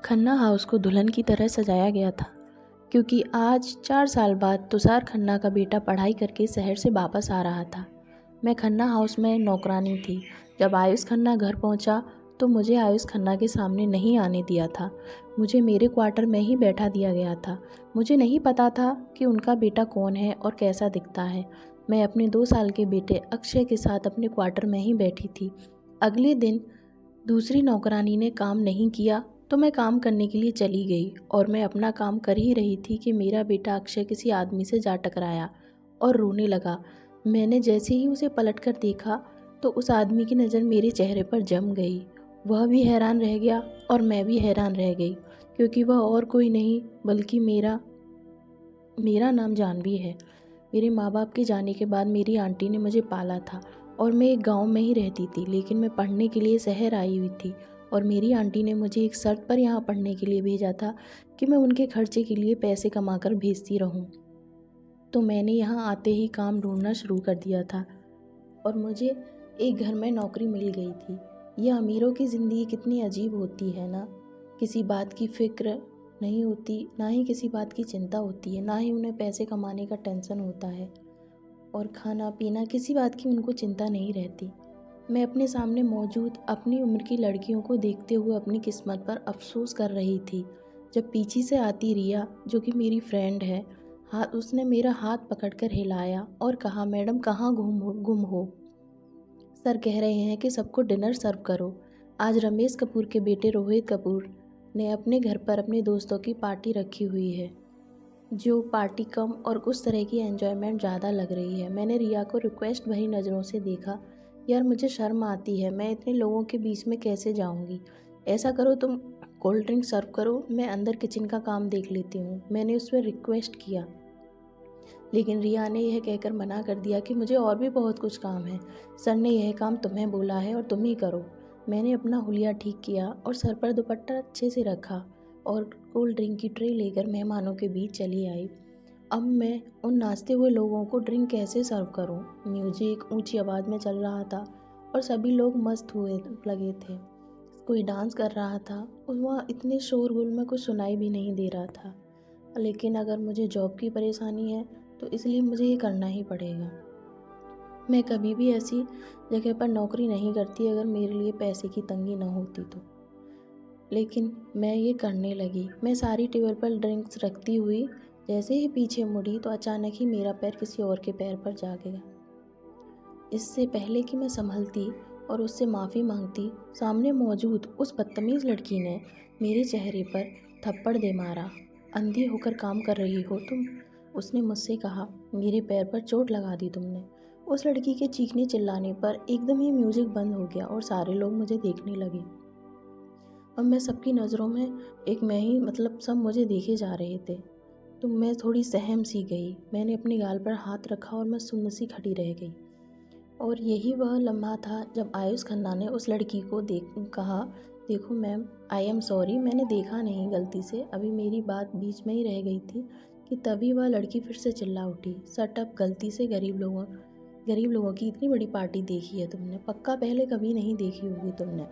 Khanna house को दुल्हन की तरह सजाया गया था, क्योंकि आज 4 साल बाद तुषार खन्ना का बेटा पढ़ाई करके शहर से वापस आ रहा था। मैं खन्ना हाउस में नौकरानी थी। जब आयुष खन्ना घर पहुंचा तो मुझे आयुष खन्ना के सामने नहीं आने दिया था। मुझे मेरे क्वार्टर में ही बैठा दिया गया था। मुझे नहीं पता था कि उनका बेटा कौन है और कैसा दिखता है। मैं अपने 2 साल के बेटे अक्षय के साथ अपने क्वार्टर में ही बैठी थी। अगले दिन दूसरी नौकरानी ने काम नहीं किया तो मैं काम करने के लिए चली गई और मैं अपना काम कर ही रही थी कि मेरा बेटा अक्षय किसी आदमी से जा टकराया और रोने लगा। मैंने जैसे ही उसे पलटकर देखा तो उस आदमी की नज़र मेरे चेहरे पर जम गई। वह भी हैरान रह गया और मैं भी हैरान रह गई, क्योंकि वह और कोई नहीं बल्कि मेरा नाम जानवी है। मेरे माँ बाप के जाने के बाद मेरी आंटी ने मुझे पाला था और मैं एक गांव में ही रहती थी, लेकिन मैं पढ़ने के लिए शहर आई हुई थी और मेरी आंटी ने मुझे एक शर्त पर यहाँ पढ़ने के लिए भेजा था कि मैं उनके खर्चे के लिए पैसे कमाकर भेजती रहूँ। तो मैंने यहाँ आते ही काम ढूंढना शुरू कर दिया था और मुझे एक घर में नौकरी मिल गई थी। यह अमीरों की ज़िंदगी कितनी अजीब होती है ना। किसी बात की फ़िक्र नहीं होती, ना ही किसी बात की चिंता होती है, ना ही उन्हें पैसे कमाने का टेंशन होता है, और खाना पीना किसी बात की उनको चिंता नहीं रहती। मैं अपने सामने मौजूद अपनी उम्र की लड़कियों को देखते हुए अपनी किस्मत पर अफसोस कर रही थी, जब पीछे से आती रिया, जो कि मेरी फ्रेंड है, उसने मेरा हाथ पकड़कर हिलाया और कहा, मैडम कहाँ गुम हो? सर कह रहे हैं कि सबको डिनर सर्व करो। आज रमेश कपूर के बेटे रोहित कपूर ने अपने घर पर अपने दोस्तों की पार्टी रखी हुई है। जो पार्टी कम और उस तरह की एंजॉयमेंट ज़्यादा लग रही है। मैंने रिया को रिक्वेस्ट भरी नज़रों से देखा। यार मुझे शर्म आती है, मैं इतने लोगों के बीच में कैसे जाऊंगी? ऐसा करो तुम कोल्ड ड्रिंक सर्व करो, मैं अंदर किचन का काम देख लेती हूँ, मैंने उसमें रिक्वेस्ट किया। लेकिन रिया ने यह कहकर मना कर दिया कि मुझे और भी बहुत कुछ काम है। सर ने यह काम तुम्हें बोला है और तुम ही करो। मैंने अपना हुलिया ठीक किया और सर पर दुपट्टा अच्छे से रखा और कोल्ड ड्रिंक की ट्रे लेकर मेहमानों के बीच चली आई। अब मैं उन नाचते हुए लोगों को ड्रिंक कैसे सर्व करूं? म्यूजिक ऊंची आवाज़ में चल रहा था और सभी लोग मस्त हुए लगे थे। कोई डांस कर रहा था और वहाँ इतने शोरगुल में कुछ सुनाई भी नहीं दे रहा था। लेकिन अगर मुझे जॉब की परेशानी है तो इसलिए मुझे ये करना ही पड़ेगा। मैं कभी भी ऐसी जगह पर नौकरी नहीं करती अगर मेरे लिए पैसे की तंगी ना होती तो। लेकिन मैं ये करने लगी। मैं सारी टेबल पर ड्रिंक्स रखती हुई जैसे ही पीछे मुड़ी तो अचानक ही मेरा पैर किसी और के पैर पर जा गया। इससे पहले कि मैं संभलती और उससे माफ़ी मांगती, सामने मौजूद उस बदतमीज़ लड़की ने मेरे चेहरे पर थप्पड़ दे मारा। अंधी होकर काम कर रही हो तुम? उसने मुझसे कहा। मेरे पैर पर चोट लगा दी तुमने। उस लड़की के चीखने चिल्लाने पर एकदम ही म्यूजिक बंद हो गया और सारे लोग मुझे देखने लगे। अब मैं सबकी नज़रों में एक मैं ही सब मुझे देखे जा रहे थे। तो मैं थोड़ी सहम सी गई। मैंने अपने गाल पर हाथ रखा और मैं सुन्न सी खड़ी रह गई। और यही वह लम्हा था जब आयुष खन्ना ने उस लड़की को कहा, देखो मैम, आई एम सॉरी, मैंने देखा नहीं, गलती से अभी मेरी बात बीच में ही रह गई थी कि तभी वह लड़की फिर से चिल्ला उठी, शट अप, गलती से गरीब लोगों की इतनी बड़ी पार्टी देखी है तुमने? पक्का पहले कभी नहीं देखी होगी तुमने,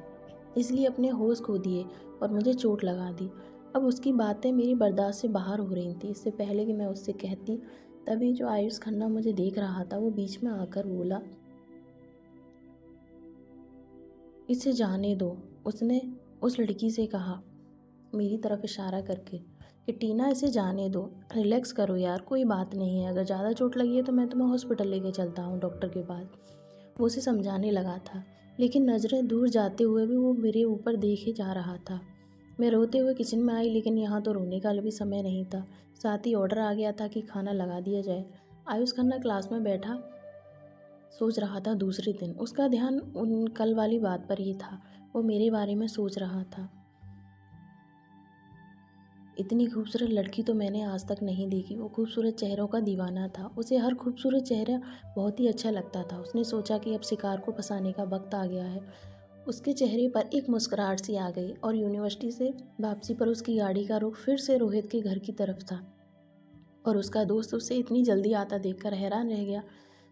इसलिए अपने होश खो दिए और मुझे चोट लगा दी। अब उसकी बातें मेरी बर्दाश्त से बाहर हो रही थी। इससे पहले कि मैं उससे कहती, तभी जो आयुष खन्ना मुझे देख रहा था वो बीच में आकर बोला, इसे जाने दो। उसने उस लड़की से कहा, मेरी तरफ इशारा करके, कि टीना इसे जाने दो, रिलैक्स करो यार, कोई बात नहीं है, अगर ज़्यादा चोट लगी है तो मैं तुम्हें हॉस्पिटल लेके चलता हूँ, डॉक्टर के पास। वो उसे समझाने लगा था, लेकिन नज़रें दूर जाते हुए भी वो मेरे ऊपर देखे जा रहा था। मैं रोते हुए किचन में आई, लेकिन यहाँ तो रोने का भी समय नहीं था। साथ ही ऑर्डर आ गया था कि खाना लगा दिया जाए। आयुष खन्ना क्लास में बैठा सोच रहा था। दूसरे दिन उसका ध्यान उन कल वाली बात पर ही था। वो मेरे बारे में सोच रहा था। इतनी खूबसूरत लड़की तो मैंने आज तक नहीं देखी। वो खूबसूरत चेहरों का दीवाना था। उसे हर खूबसूरत चेहरा बहुत ही अच्छा लगता था। उसने सोचा कि अब शिकार को फंसाने का वक्त आ गया है। उसके चेहरे पर एक मुस्कुराहट सी आ गई और यूनिवर्सिटी से वापसी पर उसकी गाड़ी का रुख फिर से रोहित के घर की तरफ था और उसका दोस्त उसे इतनी जल्दी आता देखकर हैरान रह गया।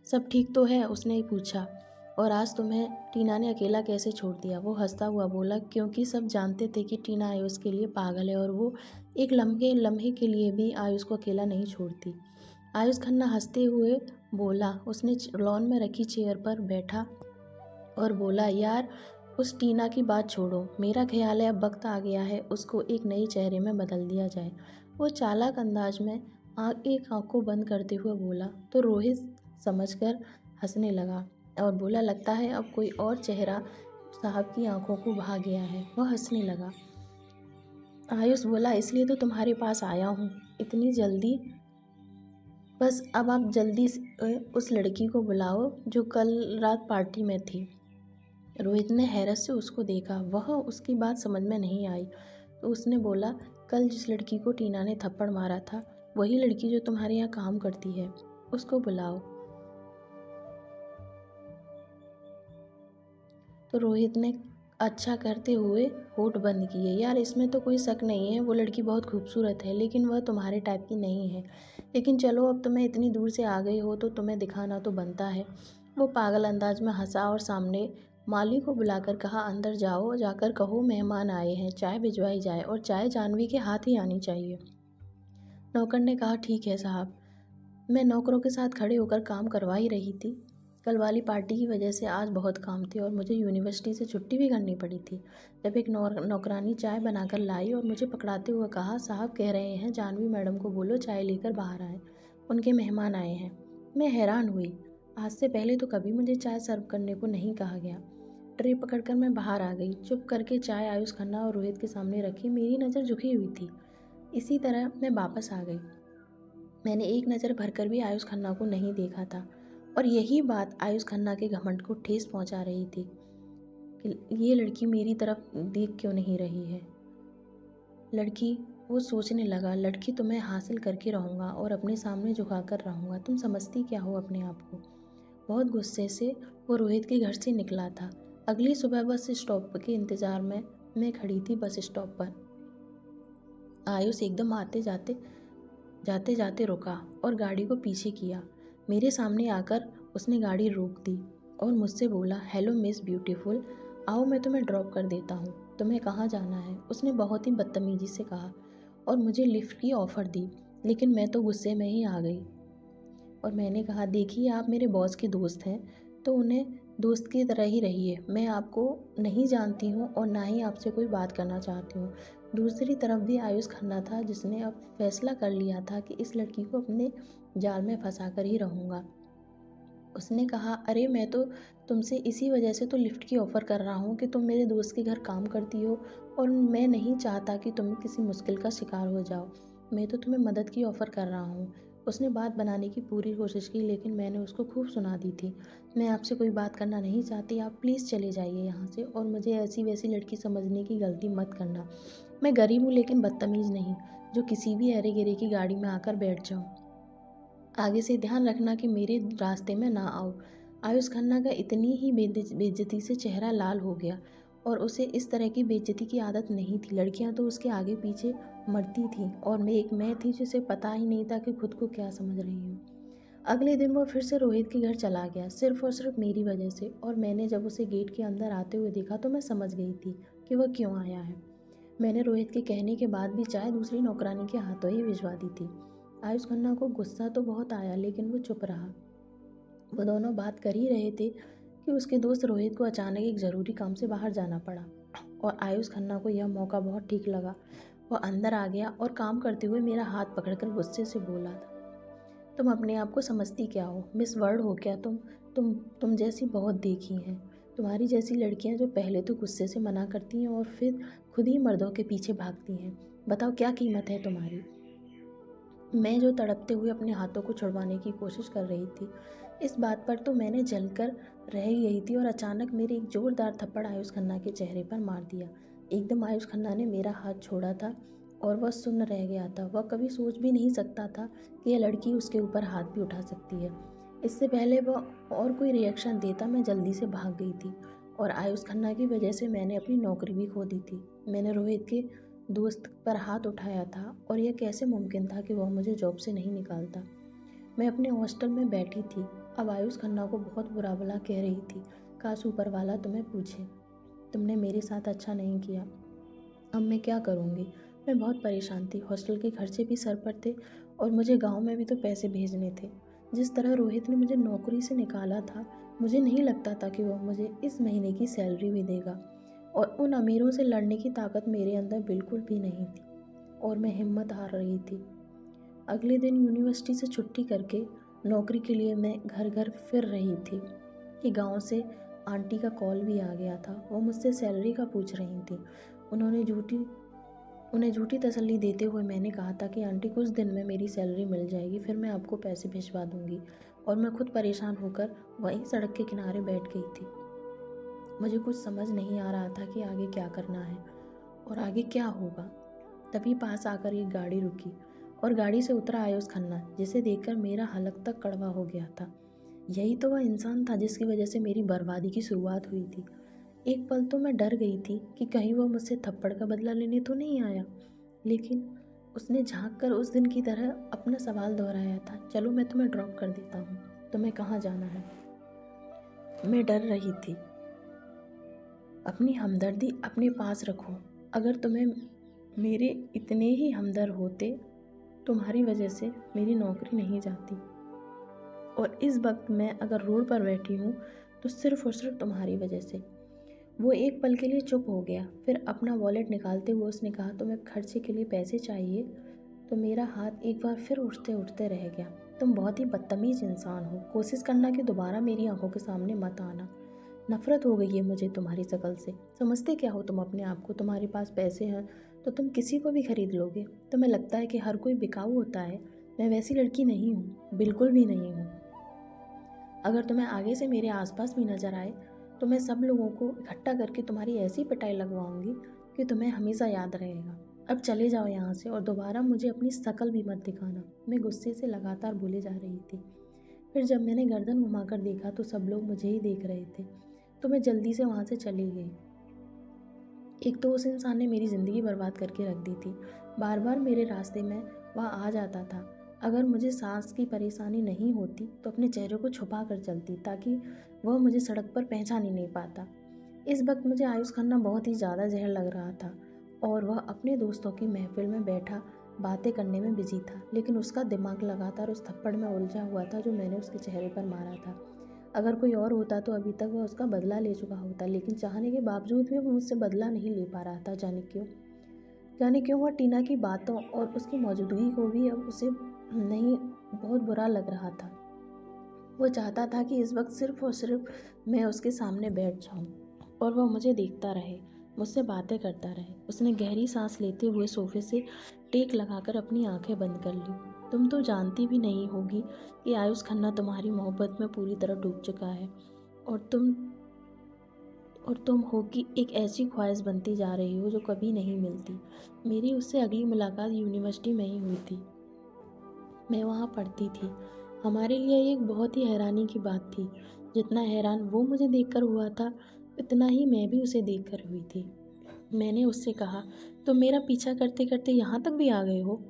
सब ठीक तो है? उसने पूछा। और आज तुम्हें टीना ने अकेला कैसे छोड़ दिया? वो हंसता हुआ बोला, क्योंकि सब जानते थे कि टीना आयुष के लिए पागल है और वो एक लम्हे के लिए भी आयुष को अकेला नहीं छोड़ती। आयुष खन्ना हंसते हुए बोला। उसने लॉन में रखी चेयर पर बैठा और बोला, यार उस टीना की बात छोड़ो, मेरा ख्याल है अब वक्त आ गया है उसको एक नई चेहरे में बदल दिया जाए। वो चालाक अंदाज में एक आँख को बंद करते हुए बोला तो रोहित समझकर हंसने लगा और बोला, लगता है अब कोई और चेहरा साहब की आंखों को भा गया है। वह हंसने लगा। आयुष बोला, इसलिए तो तुम्हारे पास आया हूँ इतनी जल्दी। बस अब आप जल्दी उस लड़की को बुलाओ जो कल रात पार्टी में थी। रोहित ने हैरत से उसको देखा। वह उसकी बात समझ में नहीं आई तो उसने बोला, कल जिस लड़की को टीना ने थप्पड़ मारा था वही लड़की जो तुम्हारे यहाँ काम करती है, उसको बुलाओ। तो रोहित ने अच्छा करते हुए होठ बंद किए। यार इसमें तो कोई शक नहीं है, वो लड़की बहुत खूबसूरत है लेकिन वह तुम्हारे टाइप की नहीं है। लेकिन चलो अब तुम्हें इतनी दूर से आ गई हो तो तुम्हें दिखाना तो बनता है। वो पागल अंदाज में हंसा और सामने माली को बुलाकर कहा, अंदर जाओ, जाकर कहो मेहमान आए हैं, चाय भिजवाई जाए और चाय जानवी के हाथ ही आनी चाहिए। नौकर ने कहा, ठीक है साहब। मैं नौकरों के साथ खड़े होकर काम करवा ही रही थी। कल वाली पार्टी की वजह से आज बहुत काम थे और मुझे यूनिवर्सिटी से छुट्टी भी करनी पड़ी थी। जब एक नौकरानी चाय बनाकर लाई और मुझे पकड़ाते हुए कहा, साहब कह रहे हैं जानवी मैडम को बोलो चाय लेकर बाहर आए, उनके मेहमान आए हैं। मैं हैरान हुई। आज से पहले तो कभी मुझे चाय सर्व करने को नहीं कहा गया। ट्रे पकड़कर मैं बाहर आ गई। चुप करके चाय आयुष खन्ना और रोहित के सामने रखी। मेरी नज़र झुकी हुई थी। इसी तरह मैं वापस आ गई। मैंने एक नज़र भरकर भी आयुष खन्ना को नहीं देखा था और यही बात आयुष खन्ना के घमंड को ठेस पहुंचा रही थी कि ये लड़की मेरी तरफ देख क्यों नहीं रही है। लड़की, वो सोचने लगा, लड़की तो मैं हासिल करके रहूँगा और अपने सामने झुकाकर रहूँगा। तुम समझती क्या हो अपने आप को? बहुत गुस्से से वो रोहित के घर से निकला था। अगली सुबह बस स्टॉप के इंतज़ार में मैं खड़ी थी बस स्टॉप पर। आयुष एकदम जाते जाते रुका और गाड़ी को पीछे किया। मेरे सामने आकर उसने गाड़ी रोक दी और मुझसे बोला, हेलो मिस ब्यूटीफुल, आओ मैं तुम्हें ड्रॉप कर देता हूँ। तुम्हें कहाँ जाना है? उसने बहुत ही बदतमीजी से कहा और मुझे लिफ्ट की ऑफ़र दी, लेकिन मैं तो गुस्से में ही आ गई और मैंने कहा, देखिए आप मेरे बॉस के दोस्त हैं तो उन्हें दोस्त की तरह ही रहिए। मैं आपको नहीं जानती हूँ और ना ही आपसे कोई बात करना चाहती हूँ। दूसरी तरफ भी आयुष खन्ना था जिसने अब फैसला कर लिया था कि इस लड़की को अपने जाल में फंसा कर ही रहूँगा। उसने कहा, अरे मैं तो तुमसे इसी वजह से तो लिफ्ट की ऑफ़र कर रहा हूँ कि तुम मेरे दोस्त के घर काम करती हो और मैं नहीं चाहता कि तुम किसी मुश्किल का शिकार हो जाओ। मैं तो तुम्हें मदद की ऑफ़र कर रहा हूँ। उसने बात बनाने की पूरी कोशिश की लेकिन मैंने उसको खूब सुना दी थी। मैं आपसे कोई बात करना नहीं चाहती, आप प्लीज़ चले जाइए यहाँ से और मुझे ऐसी वैसी लड़की समझने की गलती मत करना। मैं गरीब हूँ लेकिन बदतमीज़ नहीं, जो किसी भी अरे गिरे की गाड़ी में आकर बैठ जाऊँ। आगे से ध्यान रखना कि मेरे रास्ते में ना आओ। आयुष खन्ना का इतनी ही बेइज्जती से चेहरा लाल हो गया और उसे इस तरह की बेइज्जती की आदत नहीं थी। लड़कियां तो उसके आगे पीछे मरती थीं और मैं थी जिसे पता ही नहीं था कि खुद को क्या समझ रही हूँ। अगले दिन वो फिर से रोहित के घर चला गया, सिर्फ और सिर्फ मेरी वजह से। और मैंने जब उसे गेट के अंदर आते हुए देखा तो मैं समझ गई थी कि वह क्यों आया है। मैंने रोहित के कहने के बाद भी चाय दूसरी नौकरानी के हाथों ही भिजवा दी थी। आयुष खन्ना को गुस्सा तो बहुत आया लेकिन वो चुप रहा। वो दोनों बात कर ही रहे थे कि उसके दोस्त रोहित को अचानक एक ज़रूरी काम से बाहर जाना पड़ा और आयुष खन्ना को यह मौका बहुत ठीक लगा। वह अंदर आ गया और काम करते हुए मेरा हाथ पकड़कर गुस्से से बोला था, तुम अपने आप को समझती क्या हो? मिस वर्ल्ड हो क्या तुम जैसी बहुत देखी हैं। तुम्हारी जैसी लड़कियां जो पहले तो गुस्से से मना करती हैं और फिर खुद ही मर्दों के पीछे भागती हैं। बताओ क्या कीमत है तुम्हारी? मैं जो तड़पते हुए अपने हाथों को छुड़वाने की कोशिश कर रही थी, इस बात पर तो मैंने जलकर रह गई थी और अचानक मेरे एक जोरदार थप्पड़ आयुष खन्ना के चेहरे पर मार दिया। एकदम आयुष खन्ना ने मेरा हाथ छोड़ा था और वह सुन्न रह गया था। वह कभी सोच भी नहीं सकता था कि यह लड़की उसके ऊपर हाथ भी उठा सकती है। इससे पहले वह और कोई रिएक्शन देता मैं जल्दी से भाग गई थी और आयुष खन्ना की वजह से मैंने अपनी नौकरी भी खो दी थी। मैंने रोहित के दोस्त पर हाथ उठाया था और यह कैसे मुमकिन था कि वह मुझे जॉब से नहीं निकालता। मैं अपने हॉस्टल में बैठी थी। अब आयुष खन्ना को बहुत बुरा भला कह रही थी। काश ऊपर वाला तुम्हें पूछे, तुमने मेरे साथ अच्छा नहीं किया। अब मैं क्या करूँगी। मैं बहुत परेशान थी, हॉस्टल के खर्चे भी सर पर थे और मुझे गांव में भी तो पैसे भेजने थे। जिस तरह रोहित ने मुझे नौकरी से निकाला था, मुझे नहीं लगता था कि वह मुझे इस महीने की सैलरी भी देगा। और उन अमीरों से लड़ने की ताकत मेरे अंदर बिल्कुल भी नहीं थी और मैं हिम्मत हार रही थी। अगले दिन यूनिवर्सिटी से छुट्टी करके नौकरी के लिए मैं घर घर फिर रही थी कि गांव से आंटी का कॉल भी आ गया था। वो मुझसे सैलरी का पूछ रही थी। उन्हें झूठी तसल्ली देते हुए मैंने कहा था कि आंटी कुछ दिन में मेरी सैलरी मिल जाएगी, फिर मैं आपको पैसे भिजवा दूंगी। और मैं खुद परेशान होकर वहीं सड़क के किनारे बैठ गई थी। मुझे कुछ समझ नहीं आ रहा था कि आगे क्या करना है और आगे क्या होगा। तभी पास आकर एक गाड़ी रुकी और गाड़ी से उतरा आयुष खन्ना, जिसे देखकर मेरा हलक तक कड़वा हो गया था। यही तो वह इंसान था जिसकी वजह से मेरी बर्बादी की शुरुआत हुई थी। एक पल तो मैं डर गई थी कि कहीं वह मुझसे थप्पड़ का बदला लेने तो नहीं आया, लेकिन उसने झांक कर उस दिन की तरह अपना सवाल दोहराया था, चलो मैं तुम्हें ड्रॉप कर देता हूँ, तुम्हें कहाँ जाना है। मैं डर रही थी। अपनी हमदर्दी अपने पास रखो। अगर तुम्हें मेरे इतने ही हमदर्द होते, तुम्हारी वजह से मेरी नौकरी नहीं जाती। और इस वक्त मैं अगर रोड पर बैठी हूँ तो सिर्फ और सिर्फ तुम्हारी वजह से। वो एक पल के लिए चुप हो गया, फिर अपना वॉलेट निकालते हुए उसने कहा, तुम्हें खर्चे के लिए पैसे चाहिए। तो मेरा हाथ एक बार फिर उठते उठते रह गया। तुम बहुत ही बदतमीज इंसान हो, कोशिश करना कि दोबारा मेरी आंखों के सामने मत आना। नफरत हो गई है मुझे तुम्हारी शकल से। समझते क्या हो तुम अपने आप को? तुम्हारे पास पैसे हैं तो तुम किसी को भी खरीद लोगे। तुम्हें लगता है कि हर कोई बिकाऊ होता है। मैं वैसी लड़की नहीं हूँ, बिल्कुल भी नहीं हूँ। अगर तुम्हें आगे से मेरे आसपास भी नजर आए तो मैं सब लोगों को इकट्ठा करके तुम्हारी ऐसी पिटाई लगवाऊंगी कि तुम्हें हमेशा याद रहेगा। अब चले जाओ यहाँ से और दोबारा मुझे अपनी शकल भी मत दिखाना। मैं गुस्से से लगातार बोले जा रही थी। फिर जब मैंने गर्दन घुमाकर देखा तो सब लोग मुझे ही देख रहे थे, तो मैं जल्दी से वहाँ से चली गई। एक तो उस इंसान ने मेरी ज़िंदगी बर्बाद करके रख दी थी। बार बार मेरे रास्ते में वह आ जाता था। अगर मुझे सांस की परेशानी नहीं होती तो अपने चेहरे को छुपा कर चलती ताकि वह मुझे सड़क पर पहचान ही नहीं पाता। इस वक्त मुझे आयुष खन्ना बहुत ही ज़्यादा जहर लग रहा था और वह अपने दोस्तों की महफिल में बैठा बातें करने में बिजी था, लेकिन उसका दिमाग लगातार उस थप्पड़ में उलझा हुआ था जो मैंने उसके चेहरे पर मारा था। अगर कोई और होता तो अभी तक वह उसका बदला ले चुका होता, लेकिन चाहने के बावजूद भी वो मुझसे बदला नहीं ले पा रहा था। जाने क्यों वह टीना की बातों और उसकी मौजूदगी को भी अब उसे नहीं बहुत बुरा लग रहा था। वो चाहता था कि इस वक्त सिर्फ और सिर्फ मैं उसके सामने बैठ जाऊं और वह मुझे देखता रहे, मुझसे बातें करता रहे। उसने गहरी सांस लेते हुए सोफे से टेक लगाकर अपनी आंखें बंद कर ली। तुम तो जानती भी नहीं होगी कि आयुष खन्ना तुम्हारी मोहब्बत में पूरी तरह डूब चुका है और तुम हो कि एक ऐसी ख्वाहिश बनती जा रही हो जो कभी नहीं मिलती। मेरी उससे अगली मुलाकात यूनिवर्सिटी में ही हुई थी। मैं वहाँ पढ़ती थी। हमारे लिए एक बहुत ही हैरानी की बात थी। जितना हैरान वो मुझे देखकर हुआ था, इतना ही मैं भी उसे देखकर हुई थी। मैंने उससे कहा, तुम मेरा पीछा करते करते यहाँ तक भी आ गए हो?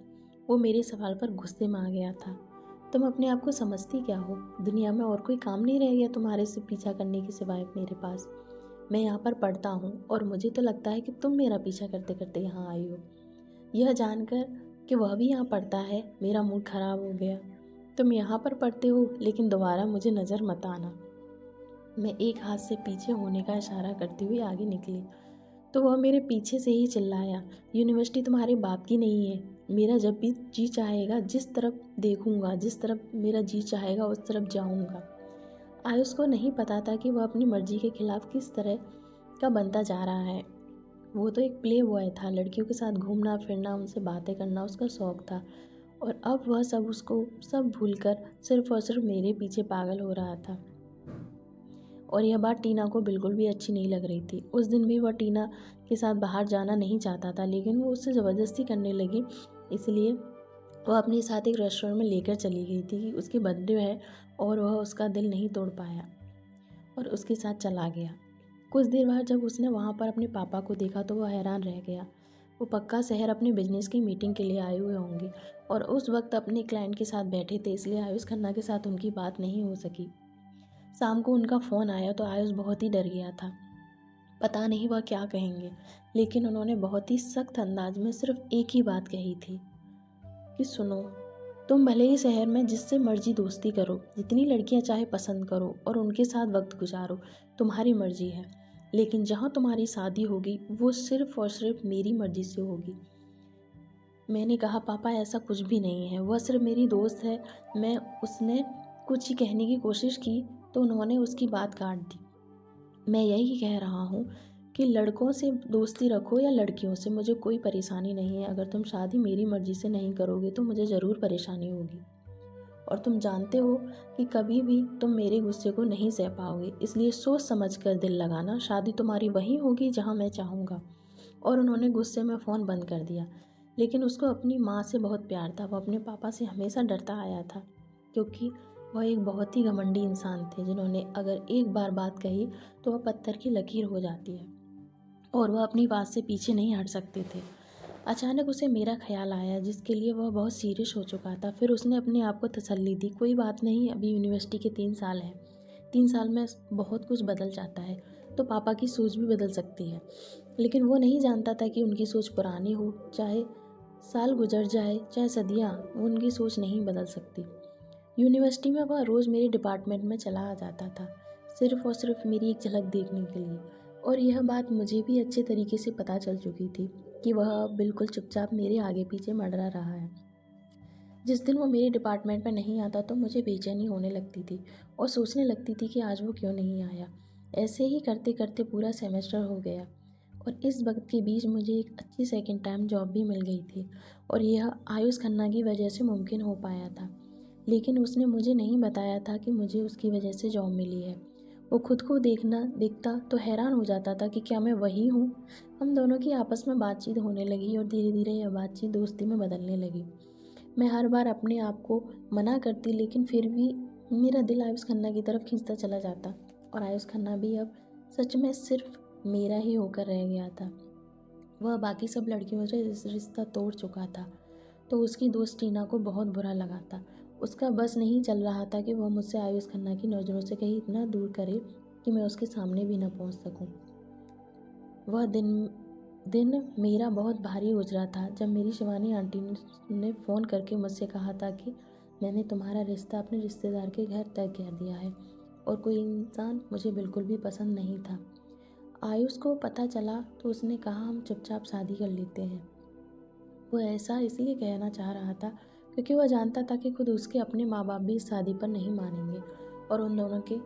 वो मेरे सवाल पर गुस्से में आ गया था। तुम अपने आप को समझती क्या हो? दुनिया में और कोई काम नहीं रह गया तुम्हारे से पीछा करने के सिवाय मेरे पास। मैं यहाँ पर पढ़ता हूँ और मुझे तो लगता है कि तुम मेरा पीछा करते करते यहाँ आई हो। यह जानकर कि वह भी यहाँ पढ़ता है, मेरा मूड खराब हो गया। तुम यहाँ पर पढ़ते हो लेकिन दोबारा मुझे नज़र मत आना। मैं एक हाथ से पीछे होने का इशारा करते हुए आगे निकली तो वह मेरे पीछे से ही चिल्लाया, यूनिवर्सिटी तुम्हारे बाप की नहीं है। मेरा जब भी जी चाहेगा जिस तरफ देखूंगा, जिस तरफ मेरा जी चाहेगा उस तरफ जाऊंगा। आयुष को नहीं पता था कि वह अपनी मर्जी के खिलाफ किस तरह का बनता जा रहा है। वो तो एक प्ले बॉय था, लड़कियों के साथ घूमना फिरना, उनसे बातें करना उसका शौक था। और अब वह सब भूलकर सिर्फ और सिर्फ मेरे पीछे पागल हो रहा था। और यह बात टीना को बिल्कुल भी अच्छी नहीं लग रही थी। उस दिन भी वह टीना के साथ बाहर जाना नहीं चाहता था, लेकिन वो उससे ज़बरदस्ती करने लगी। इसलिए वह अपने साथ एक रेस्टोरेंट में लेकर चली गई थी कि उसकी बर्थडे है और वह उसका दिल नहीं तोड़ पाया और उसके साथ चला गया। कुछ देर बाद जब उसने वहाँ पर अपने पापा को देखा तो वह हैरान रह गया। वो पक्का शहर अपने बिजनेस की मीटिंग के लिए आए हुए होंगे और उस वक्त अपने क्लाइंट के साथ बैठे थे, इसलिए आयुष खन्ना के साथ उनकी बात नहीं हो सकी। शाम को उनका फ़ोन आया तो आयुष बहुत ही डर गया था। पता नहीं वह क्या कहेंगे, लेकिन उन्होंने बहुत ही सख्त अंदाज में सिर्फ एक ही बात कही थी कि सुनो, तुम भले ही शहर में जिससे मर्जी दोस्ती करो, जितनी लड़कियां चाहे पसंद करो और उनके साथ वक्त गुजारो, तुम्हारी मर्जी है, लेकिन जहाँ तुम्हारी शादी होगी वो सिर्फ और सिर्फ मेरी मर्जी से होगी। मैंने कहा पापा ऐसा कुछ भी नहीं है, वह सिर्फ मेरी दोस्त है। उसने कुछ ही कहने की कोशिश की तो उन्होंने उसकी बात काट दी। मैं यही कह रहा हूँ कि लड़कों से दोस्ती रखो या लड़कियों से, मुझे कोई परेशानी नहीं है। अगर तुम शादी मेरी मर्जी से नहीं करोगे तो मुझे ज़रूर परेशानी होगी, और तुम जानते हो कि कभी भी तुम मेरे गुस्से को नहीं सह पाओगे, इसलिए सोच समझ कर दिल लगाना। शादी तुम्हारी वहीं होगी जहाँ मैं चाहूँगा। और उन्होंने गुस्से में फ़ोन बंद कर दिया। लेकिन उसको अपनी माँ से बहुत प्यार था। वो अपने पापा से हमेशा डरता आया था, क्योंकि वह एक बहुत ही घमंडी इंसान थे, जिन्होंने अगर एक बार बात कही तो वह पत्थर की लकीर हो जाती है, और वह अपनी बात से पीछे नहीं हट सकते थे। अचानक उसे मेरा ख्याल आया, जिसके लिए वह बहुत सीरियस हो चुका था। फिर उसने अपने आप को तसल्ली दी, कोई बात नहीं, अभी यूनिवर्सिटी के 3 साल हैं, 3 साल में बहुत कुछ बदल जाता है, तो पापा की सोच भी बदल सकती है। लेकिन वो नहीं जानता था कि उनकी सोच पुरानी हो, चाहे साल गुजर जाए, चाहे सदियाँ, उनकी सोच नहीं बदल सकती। यूनिवर्सिटी में वह रोज़ मेरे डिपार्टमेंट में चला आ जाता था, सिर्फ़ और सिर्फ मेरी एक झलक देखने के लिए। और यह बात मुझे भी अच्छे तरीके से पता चल चुकी थी कि वह बिल्कुल चुपचाप मेरे आगे पीछे मंडरा रहा है। जिस दिन वो मेरे डिपार्टमेंट में नहीं आता तो मुझे बेचैनी होने लगती थी और सोचने लगती थी कि आज वो क्यों नहीं आया। ऐसे ही करते करते पूरा सेमेस्टर हो गया, और इस वक्त के बीच मुझे एक अच्छी सेकंड टाइम जॉब भी मिल गई थी, और यह आयुष खन्ना की वजह से मुमकिन हो पाया था। लेकिन उसने मुझे नहीं बताया था कि मुझे उसकी वजह से जॉब मिली है। वो खुद को देखता तो हैरान हो जाता था कि क्या मैं वही हूँ। हम दोनों की आपस में बातचीत होने लगी, और धीरे धीरे यह बातचीत दोस्ती में बदलने लगी। मैं हर बार अपने आप को मना करती, लेकिन फिर भी मेरा दिल आयुष खन्ना की तरफ खींचता चला जाता, और आयुष खन्ना भी अब सच में सिर्फ मेरा ही होकर रह गया था। वह बाकी सब लड़कियों से रिश्ता तोड़ चुका था, तो उसकी दोस्त टीना को बहुत बुरा लगा था। उसका बस नहीं चल रहा था कि वह मुझसे आयुष खन्ना की नज़रों से कहीं इतना दूर करे कि मैं उसके सामने भी न पहुंच सकूं। वह दिन मेरा बहुत भारी गुजरा था जब मेरी शिवानी आंटी ने फ़ोन करके मुझसे कहा था कि मैंने तुम्हारा रिश्ता अपने रिश्तेदार के घर तय कर दिया है, और कोई इंसान मुझे बिल्कुल भी पसंद नहीं था। आयुष को पता चला तो उसने कहा हम चुपचाप शादी कर लेते हैं। वो ऐसा इसलिए कहना चाह रहा था क्योंकि वह जानता था कि खुद उसके अपने माँ बाप भी इस शादी पर नहीं मानेंगे, और उन दोनों के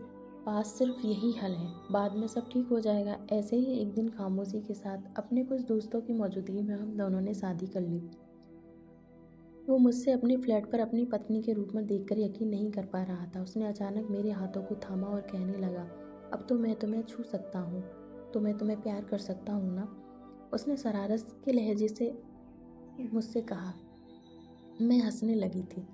पास सिर्फ यही हल है, बाद में सब ठीक हो जाएगा। ऐसे ही एक दिन खामोशी के साथ अपने कुछ दोस्तों की मौजूदगी में हम दोनों ने शादी कर ली। वो मुझसे अपने फ्लैट पर अपनी पत्नी के रूप में देखकर यकीन नहीं कर पा रहा था। उसने अचानक मेरे हाथों को थामा और कहने लगा, अब तो मैं तुम्हें छू सकता हूँ, तो मैं तुम्हें प्यार कर सकता हूँ ना। उसने शरारत के लहजे से मुझसे कहा। मैं हंसने लगी थी।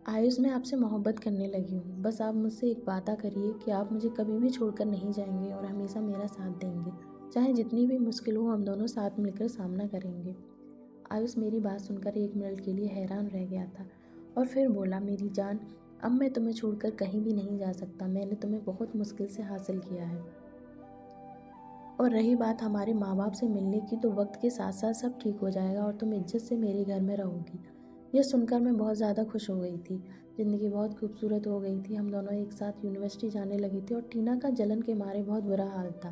आयुष, मैं आपसे मोहब्बत करने लगी हूँ, बस आप मुझसे एक वादा करिए कि आप मुझे कभी भी छोड़कर नहीं जाएंगे और हमेशा मेरा साथ देंगे। चाहे जितनी भी मुश्किल हो, हम दोनों साथ मिलकर सामना करेंगे। आयुष मेरी बात सुनकर एक मिनट के लिए हैरान रह गया था, और फिर बोला, मेरी जान, अब मैं तुम्हें छोड़कर कहीं भी नहीं जा सकता। मैंने तुम्हें बहुत मुश्किल से हासिल किया है, और रही बात हमारे माँ बाप से मिलने की, तो वक्त के साथ साथ सब ठीक हो जाएगा और तुम इज्जत से मेरे घर में रहोगी। यह सुनकर मैं बहुत ज़्यादा खुश हो गई थी। ज़िंदगी बहुत खूबसूरत हो गई थी। हम दोनों एक साथ यूनिवर्सिटी जाने लगे थे, और टीना का जलन के मारे बहुत बुरा हाल था।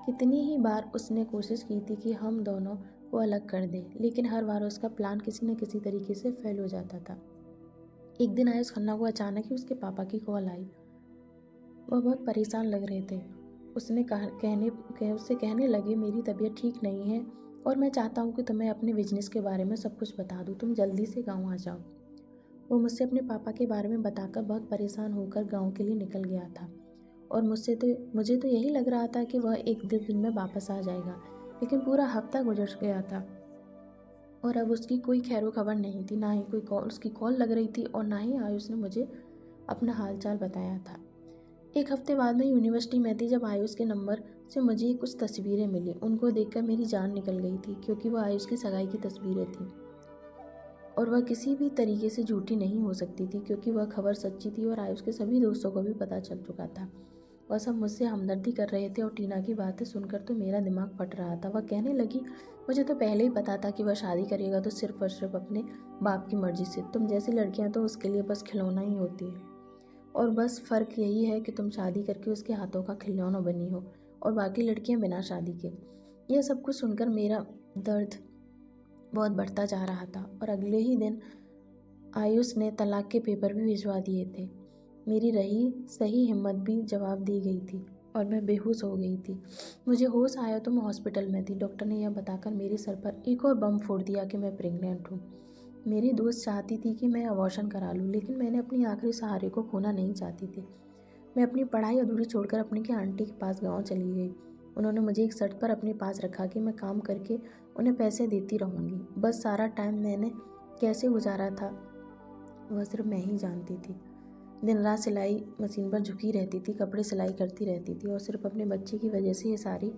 कितनी ही बार उसने कोशिश की थी कि हम दोनों को अलग कर दे, लेकिन हर बार उसका प्लान किसी न किसी तरीके से फेल हो जाता था। एक दिन आयुष खन्ना को अचानक ही उसके पापा की कॉल आई। वह बहुत परेशान लग रहे थे। उससे कहने लगे, मेरी तबीयत ठीक नहीं है और मैं चाहता हूँ कि तुम्हें अपने बिजनेस के बारे में सब कुछ बता दूँ। तुम जल्दी से गाँव आ जाओ। वो मुझसे अपने पापा के बारे में बताकर बहुत परेशान होकर गाँव के लिए निकल गया था, और मुझे तो यही लग रहा था कि वह एक दो दिन में वापस आ जाएगा। लेकिन पूरा हफ्ता गुजर गया था, और अब उसकी कोई खैरो खबर नहीं थी। ना ही उसकी कॉल लग रही थी, और ना ही आयुष ने मुझे अपना हालचाल बताया था। एक हफ्ते बाद मैं यूनिवर्सिटी में थी जब आयुष के नंबर से मुझे कुछ तस्वीरें मिली। उनको देखकर मेरी जान निकल गई थी, क्योंकि वो आयुष की सगाई की तस्वीरें थी। और वह किसी भी तरीके से झूठी नहीं हो सकती थी, क्योंकि वह खबर सच्ची थी और आयुष के सभी दोस्तों को भी पता चल चुका था। वह सब मुझसे हमदर्दी कर रहे थे और टीना की बातें सुनकर तो मेरा दिमाग फट रहा था। वह कहने लगी, मुझे तो पहले ही पता था कि वह शादी करेगा तो सिर्फ और सिर्फ अपने बाप की मर्जी से। तुम जैसी लड़कियां तो उसके लिए बस खिलौना ही होती है, और बस फ़र्क यही है कि तुम शादी करके उसके हाथों का खिलौना बनी हो और बाकी लड़कियां बिना शादी के। यह सब कुछ सुनकर मेरा दर्द बहुत बढ़ता जा रहा था और अगले ही दिन आयुष ने तलाक के पेपर भी भिजवा दिए थे। मेरी रही सही हिम्मत भी जवाब दी गई थी और मैं बेहोश हो गई थी। मुझे होश आया तो मैं हॉस्पिटल में थी। डॉक्टर ने यह बताकर मेरे सर पर एक और बम फोड़ दिया कि मैं प्रेग्नेंट हूँ। मेरी दोस्त चाहती थी कि मैं अबॉर्शन करा लूँ, लेकिन मैंने अपनी आखिरी सहारे को खोना नहीं चाहती थी। मैं अपनी पढ़ाई अधूरी छोड़कर अपनी की आंटी के पास गाँव चली गई। उन्होंने मुझे एक शर्त पर अपने पास रखा कि मैं काम करके उन्हें पैसे देती रहूँगी। बस सारा टाइम मैंने कैसे गुजारा था वह सिर्फ मैं ही जानती थी। दिन रात सिलाई मशीन पर झुकी रहती थी, कपड़े सिलाई करती रहती थी और सिर्फ अपने बच्चे की वजह से ये सारी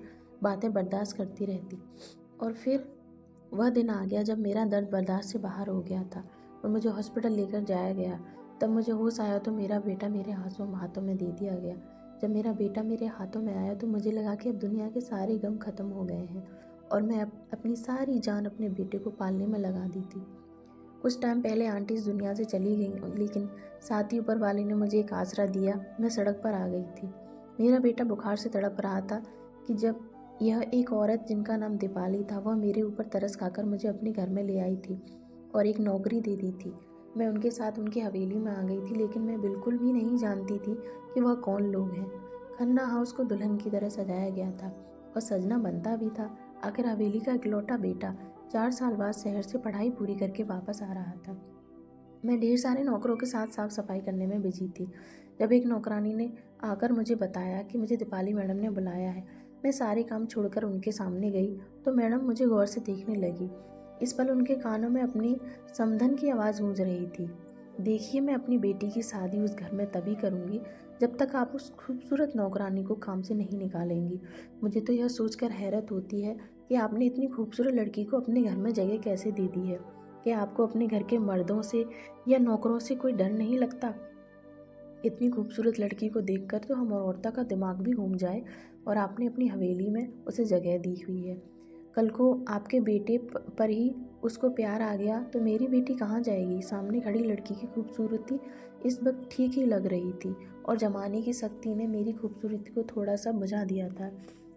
बातें बर्दाश्त करती रहती। और फिर वह दिन आ गया जब मेरा दर्द बर्दाश्त से बाहर हो गया था और मुझे हॉस्पिटल लेकर जाया गया। तब मुझे होश आया तो मेरा बेटा मेरे हाथों में दे दिया गया। जब मेरा बेटा मेरे हाथों में आया तो मुझे लगा कि अब दुनिया के सारे गम खत्म हो गए हैं और मैं अपनी सारी जान अपने बेटे को पालने में लगा दी थी। कुछ टाइम पहले आंटी इस दुनिया से चली गई, लेकिन साथ ही ऊपर वाले ने मुझे एक आसरा दिया। मैं सड़क पर आ गई थी। मेरा बेटा बुखार से तड़प रहा था कि जब यह एक औरत जिनका नाम दीपाली था, वह मेरे ऊपर तरस खाकर मुझे अपने घर में ले आई थी और एक नौकरी दे दी थी। मैं उनके साथ उनकी हवेली में आ गई थी, लेकिन मैं बिल्कुल भी नहीं जानती थी कि वह कौन लोग हैं। खन्ना हाउस को दुल्हन की तरह सजाया गया था और सजना बनता भी था। आखिर हवेली का इकलौता बेटा 4 साल बाद शहर से पढ़ाई पूरी करके वापस आ रहा था। मैं ढेर सारे नौकरों के साथ साफ सफाई करने में बिजी थी जब एक नौकरानी ने आकर मुझे बताया कि मुझे दीपाली मैडम ने बुलाया है। मैं सारे काम छोड़कर उनके सामने गई तो मैडम मुझे गौर से देखने लगी। इस पल उनके कानों में अपनी समधन की आवाज़ गूंज रही थी, देखिए, मैं अपनी बेटी की शादी उस घर में तभी करूंगी जब तक आप उस खूबसूरत नौकरानी को काम से नहीं निकालेंगी। मुझे तो यह सोचकर हैरत होती है कि आपने इतनी खूबसूरत लड़की को अपने घर में जगह कैसे दे दी है। क्या आपको अपने घर के मर्दों से या नौकरों से कोई डर नहीं लगता? इतनी खूबसूरत लड़की को देखकर तो हम औरतों का दिमाग भी घूम जाए, और आपने अपनी हवेली में उसे जगह दी हुई है। कल को आपके बेटे पर ही उसको प्यार आ गया तो मेरी बेटी कहाँ जाएगी? सामने खड़ी लड़की की खूबसूरती इस वक्त ठीक ही लग रही थी और जमाने की सख्ती ने मेरी खूबसूरती को थोड़ा सा बुझा दिया था,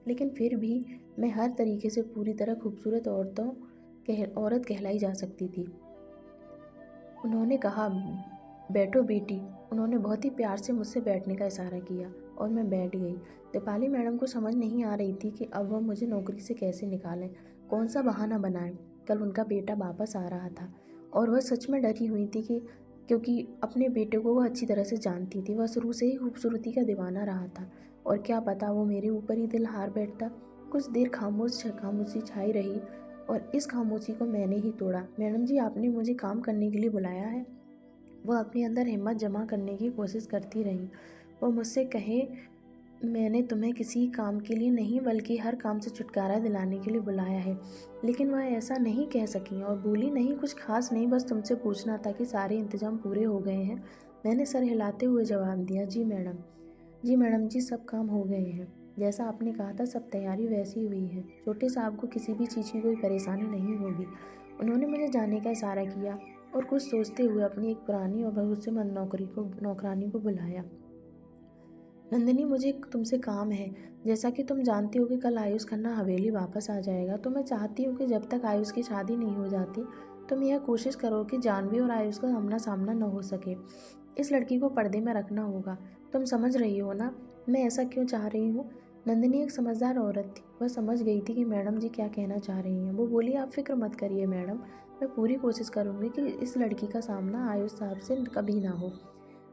लेकिन फिर भी मैं हर तरीके से पूरी तरह खूबसूरत औरत कहलाई जा सकती थी। उन्होंने कहा, बैठो बेटी। उन्होंने बहुत ही प्यार से मुझसे बैठने का इशारा किया और मैं बैठ गई। दीपाली मैडम को समझ नहीं आ रही थी कि अब वह मुझे नौकरी से कैसे निकालें, कौन सा बहाना बनाएं। कल उनका बेटा वापस आ रहा था और वह सच में डरी हुई थी क्योंकि अपने बेटे को वह अच्छी तरह से जानती थी। वह शुरू से ही खूबसूरती का दीवाना रहा था और क्या पता वो मेरे ऊपर ही दिल हार बैठता। कुछ देर खामोशी छाई रही और इस खामोशी को मैंने ही तोड़ा। मैडम जी, आपने मुझे काम करने के लिए बुलाया है? वह अपने अंदर हिम्मत जमा करने की कोशिश करती रही। वह मुझसे कहे, मैंने तुम्हें किसी काम के लिए नहीं बल्कि हर काम से छुटकारा दिलाने के लिए बुलाया है। लेकिन वह ऐसा नहीं कह सकी और बोली, नहीं, कुछ खास नहीं, बस तुमसे पूछना था कि सारे इंतजाम पूरे हो गए हैं। मैंने सर हिलाते हुए जवाब दिया, जी मैडम जी, सब काम हो गए हैं। जैसा आपने कहा था सब तैयारी वैसी हुई है। छोटे साहब को किसी भी चीज़ की कोई परेशानी नहीं होगी। उन्होंने मुझे जाने का इशारा किया और कुछ सोचते हुए अपनी एक पुरानी और भरोसेमंद नौकरानी को बुलाया। नंदिनी, मुझे तुमसे काम है। जैसा कि तुम जानती हो कि कल आयुष खन्ना हवेली वापस आ जाएगा, तो मैं चाहती हूँ कि जब तक आयुष की शादी नहीं हो जाती तुम यह कोशिश करो कि जानवी और आयुष का आमना सामना न हो सके। इस लड़की को पर्दे में रखना होगा। तुम समझ रही हो ना मैं ऐसा क्यों चाह रही हूँ? नंदिनी एक समझदार औरत थी। वह समझ गई थी कि मैडम जी क्या कहना चाह रही हैं। वो बोली, आप फिक्र मत करिए मैडम, मैं पूरी कोशिश करूँगी कि इस लड़की का सामना आयुष साहब से कभी ना हो।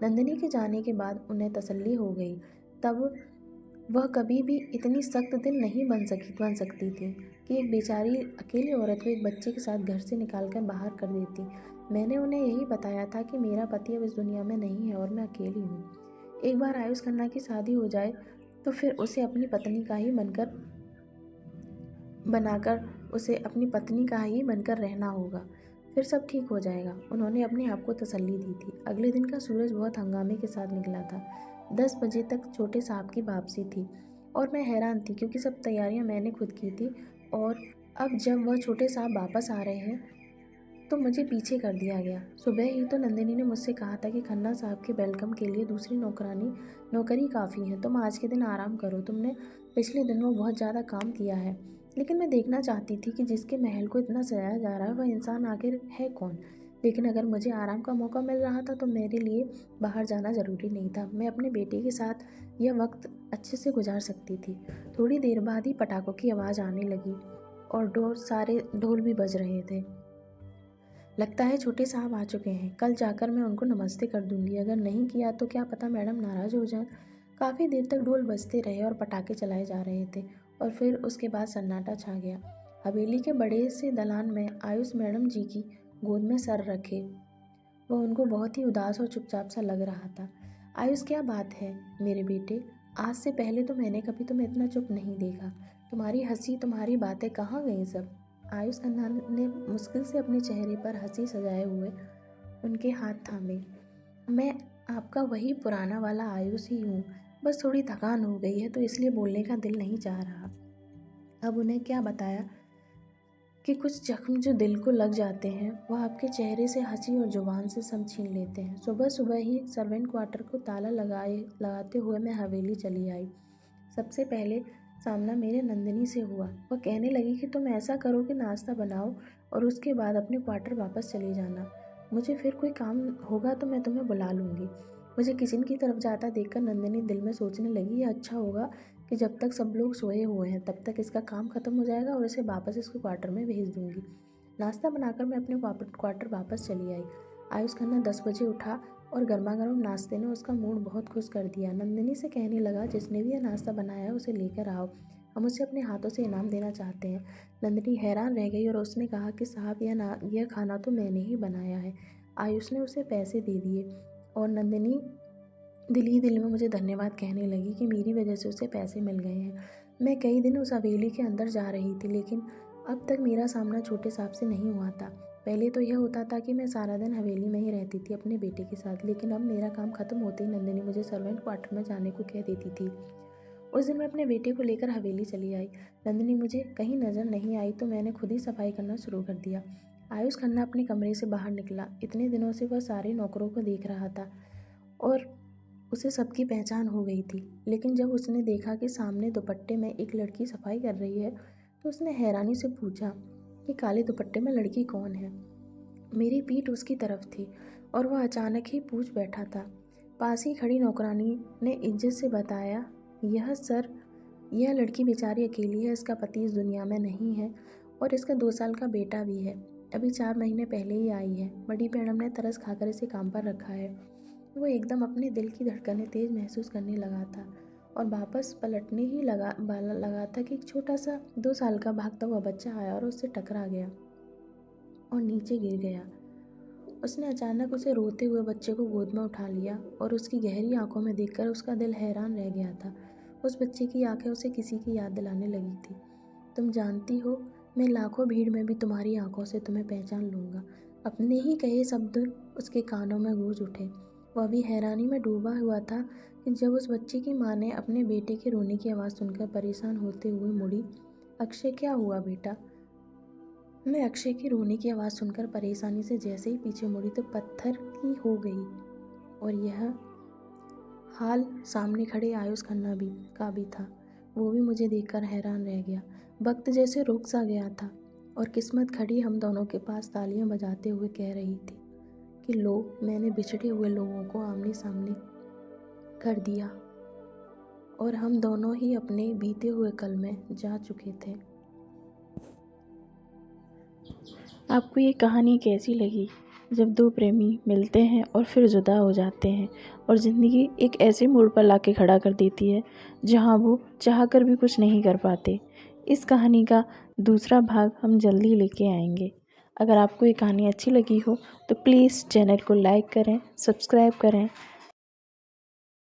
नंदिनी के जाने के बाद उन्हें तसल्ली हो गई। तब वह कभी भी इतनी सख्त दिल नहीं बन सकती थी कि एक बेचारी अकेली औरत को एक बच्चे के साथ घर से निकालकर बाहर कर देती। मैंने उन्हें यही बताया था कि मेरा पति अब इस दुनिया में नहीं है और मैं अकेली हूँ। एक बार आयुष खन्ना की शादी हो जाए तो फिर उसे अपनी पत्नी का ही बनकर रहना होगा। फिर सब ठीक हो जाएगा, उन्होंने अपने आप को तसल्ली दी थी। अगले दिन का सूरज बहुत हंगामे के साथ निकला था। 10 बजे तक छोटे साहब की वापसी थी और मैं हैरान थी क्योंकि सब तैयारियां मैंने खुद की थी। और अब जब वह छोटे साहब वापस आ रहे हैं तो मुझे पीछे कर दिया गया। सुबह ही तो नंदिनी ने मुझसे कहा था कि खन्ना साहब के वेलकम के लिए दूसरी नौकरी काफ़ी है, तुम आज के दिन आराम करो, तुमने पिछले दिनों बहुत ज़्यादा काम किया है। लेकिन मैं देखना चाहती थी कि जिसके महल को इतना सजाया जा रहा है वह इंसान आखिर है कौन। लेकिन अगर मुझे आराम का मौका मिल रहा था तो मेरे लिए बाहर जाना ज़रूरी नहीं था। मैं अपने बेटे के साथ यह वक्त अच्छे से गुजार सकती थी। थोड़ी देर बाद ही पटाखों की आवाज़ आने लगी और सारे ढोल भी बज रहे थे। लगता है छोटे साहब आ चुके हैं, कल जाकर मैं उनको नमस्ते कर दूंगी। अगर नहीं किया तो क्या पता मैडम नाराज़ हो जाए। काफ़ी देर तक ढोल बजते रहे और पटाखे चलाए जा रहे थे और फिर उसके बाद सन्नाटा छा गया। हवेली के बड़े से दलान में आयुष मैडम जी की गोद में सर रखे वह उनको बहुत ही उदास और चुपचाप सा लग रहा था। आयुष, क्या बात है मेरे बेटे? आज से पहले तो मैंने कभी तुम्हें इतना चुप नहीं देखा। तुम्हारी हंसी, तुम्हारी बातें कहाँ गई सब? आयुष खन्ना ने मुश्किल से अपने चेहरे पर हंसी सजाए हुए उनके हाथ थामे। मैं आपका वही पुराना वाला आयुष ही हूँ, बस थोड़ी थकान हो गई है तो इसलिए बोलने का दिल नहीं चाह रहा। अब उन्हें क्या बताया कि कुछ जख्म जो दिल को लग जाते हैं वह आपके चेहरे से हंसी और जुबान से सब छीन लेते हैं। सुबह सुबह ही सर्वेंट क्वार्टर को ताला लगाते हुए मैं हवेली चली आई। सबसे पहले सामना मेरे नंदिनी से हुआ। वह कहने लगी कि तुम ऐसा करो कि नाश्ता बनाओ और उसके बाद अपने क्वार्टर वापस चले जाना। मुझे फिर कोई काम होगा तो मैं तुम्हें बुला लूँगी। मुझे किचन की तरफ जाता देखकर नंदिनी दिल में सोचने लगी, यह अच्छा होगा कि जब तक सब लोग सोए हुए हैं तब तक इसका काम ख़त्म हो जाएगा और इसे वापस इसके क्वार्टर में भेज दूँगी। नाश्ता बनाकर मैं अपने क्वार्टर वापस चली आई। आयुष खन्ना 10 बजे उठा और गर्मा गर्म नाश्ते ने उसका मूड बहुत खुश कर दिया। नंदिनी से कहने लगा, जिसने भी यह नाश्ता बनाया है उसे लेकर आओ, हम उसे अपने हाथों से इनाम देना चाहते हैं। नंदिनी हैरान रह गई और उसने कहा कि साहब यह खाना तो मैंने ही बनाया है। आयुष ने उसे पैसे दे दिए और नंदिनी दिल ही दिल में मुझे धन्यवाद कहने लगी कि मेरी वजह से उसे पैसे मिल गए हैं। मैं कई दिन उस हवेली के अंदर जा रही थी लेकिन अब तक मेरा सामना छोटे साहब से नहीं हुआ था। पहले तो यह होता था कि मैं सारा दिन हवेली में ही रहती थी अपने बेटे के साथ, लेकिन अब मेरा काम ख़त्म होते ही नंदिनी मुझे सर्वेंट क्वार्टर में जाने को कह देती थी। उस दिन मैं अपने बेटे को लेकर हवेली चली आई। नंदिनी मुझे कहीं नज़र नहीं आई तो मैंने खुद ही सफाई करना शुरू कर दिया। आयुष खन्ना अपने कमरे से बाहर निकला। इतने दिनों से वह सारे नौकरों को देख रहा था और उसे सबकी पहचान हो गई थी, लेकिन जब उसने देखा कि सामने दुपट्टे में एक लड़की सफाई कर रही है तो उसने हैरानी से पूछा कि काले दुपट्टे में लड़की कौन है। मेरी पीठ उसकी तरफ थी और वह अचानक ही पूछ बैठा था। पास ही खड़ी नौकरानी ने इज्जत से बताया, यह सर, यह लड़की बेचारी अकेली है, इसका पति इस दुनिया में नहीं है और इसका 2 साल का बेटा भी है, अभी 4 महीने पहले ही आई है। बड़ी मैडम ने तरस खाकर इसे काम पर रखा है। वो एकदम अपने दिल की धड़कनें तेज महसूस करने लगा था और वापस पलटने ही लगा था कि एक छोटा सा 2 साल का भागता हुआ बच्चा आया और उससे टकरा गया और नीचे गिर गया। उसने अचानक उसे रोते हुए बच्चे को गोद में उठा लिया और उसकी गहरी आंखों में देखकर उसका दिल हैरान रह गया था। उस बच्चे की आंखें उसे किसी की याद दिलाने लगी थी। तुम जानती हो, मैं लाखों भीड़ में भी तुम्हारी आंखों से तुम्हें पहचान लूँगा। अपने ही कहे शब्द उसके कानों में गूंज उठे। वह भी हैरानी में डूबा हुआ था कि जब उस बच्चे की माँ ने अपने बेटे के रोने की आवाज़ सुनकर परेशान होते हुए मुड़ी। अक्षय, क्या हुआ बेटा? मैं अक्षय की रोने की आवाज़ सुनकर परेशानी से जैसे ही पीछे मुड़ी तो पत्थर की हो गई और यह हाल सामने खड़े आयुष खन्ना का भी था। वो भी मुझे देखकर हैरान रह गया। वक्त जैसे रुक सा गया था और किस्मत खड़ी हम दोनों के पास तालियां बजाते हुए कह रही थी कि लो, मैंने बिछड़े हुए लोगों को आमने सामने कर दिया और हम दोनों ही अपने बीते हुए कल में जा चुके थे। आपको ये कहानी कैसी लगी? जब 2 प्रेमी मिलते हैं और फिर जुदा हो जाते हैं और ज़िंदगी एक ऐसे मोड़ पर लाके खड़ा कर देती है जहां वो चाह कर भी कुछ नहीं कर पाते। इस कहानी का दूसरा भाग हम जल्दी लेके आएंगे। अगर आपको ये कहानी अच्छी लगी हो तो प्लीज़ चैनल को लाइक करें, सब्सक्राइब करें